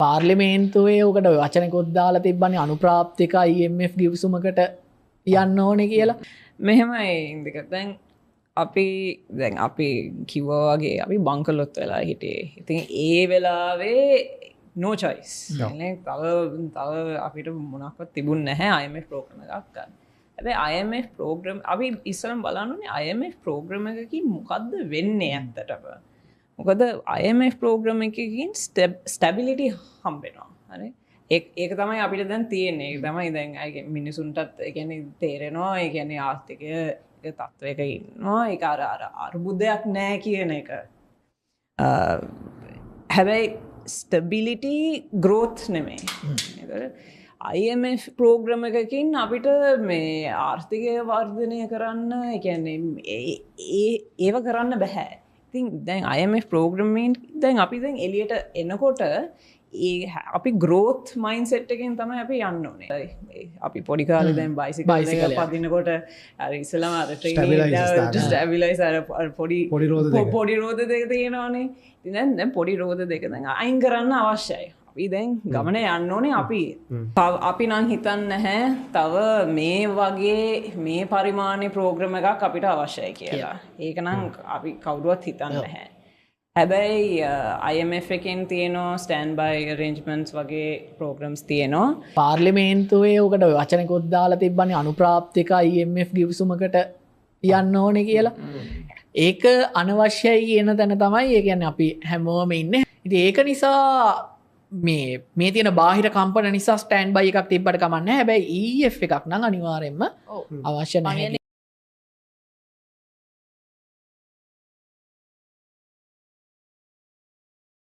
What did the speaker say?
පාර්ලිමේන්තුවේ ඔකට වචනකොත් දාලා තිබ්බනේ අනුප්‍රාප්තික IMF ගිවිසුමකට යන්න ඕනේ කියලා. මෙහෙමයි ඉන්දික දැන් අපි කිව්වා වගේ අපි බංකලොත් වෙලා හිටියේ. ඉතින් ඒ වෙලාවේ no choice. තව අපිට මොනක්වත් තිබුණ නැහැ IMF ප්‍රෝග්‍රෑම් එකක් ගන්න. හැබැයි IMF ප්‍රෝග්‍රෑම් අපි ඉස්සරම බලන්න ඕනේ IMF ප්‍රෝග්‍රෑම් එකකින් මොකද්ද වෙන්නේ ඇත්තටම. මොකද IMF ප්‍රෝග්‍රෑම් එකකින් ස්ටැබිලිටි හම්බෙනවා. හරි. ඒක තමයි අපිට දැන් තියෙන්නේ. ඒක තමයි දැන් මිනිසුන්ටත් ඒ කියන්නේ තේරෙනවා. ඒ කියන්නේ ආර්ථිකය තත්වයක ඉන්නවා. ඒක අර අර්බුදයක් නැහැ කියන එක. හැබැයි ස්ටැබිලිටි growth නෙමෙයි. IMF ප්‍රෝග්‍රෑම් එකකින් අපිට මේ ආර්ථිකය වර්ධනය කරන්න ඒ කියන්නේ ඒව කරන්න බෑ. ඉතින් දැන් IMF ප්‍රෝග්‍රෑම් එකෙන් දැන් අපි දැන් එළියට එනකොට අපි growth mindset එකෙන් තමයි අපි යන්න ඕනේ. අපි පොඩි කාලේ දැන් බයිසිකල් එක පදිනකොට අර ඉස්සලම අර ස්ටැබිලයිස් අර පොඩි රෝද දෙක තියෙනවානේ. ඉතින් දැන් පොඩි රෝද දෙක දැන් අයින් කරන්න අවශ්‍යයි. අපි දැන් ගමන යන්න ඕනේ අපි නම් හිතන්නේ නැහැ තව මේ වගේ මේ පරිමාණයේ ප්‍රෝග්‍රෑම් එකක් අපිට අවශ්‍යයි කියලා. ඒක නම් අපි කවුරුවත් හිතන්නේ නැහැ. හැබැයි IMF එකෙන් තියෙනවා ස්ටෑන්ඩ් බයි arrangements වගේ ප්‍රෝග්‍රෑම්ස් තියෙනවා. පාර්ලිමේන්තුවේ ඔකට වචනකොත් දාලා තිබ්බනේ අනුප්‍රාප්තික IMF ගිවිසුමකට යන්න ඕනේ කියලා. ඒක අනවශ්‍යයි කියන තැන තමයි ඒ කියන්නේ අපි හැමෝම ඉන්නේ. ඉතින් ඒක නිසා මේ තියෙන බාහිර කම්පන නිසා ස්ටෑන්ඩ් බයි එකක් තිබ්බට කමක් නැහැ. හැබැයි EF එකක් නම් අනිවාර්යෙන්ම අවශ්‍ය නැහැ.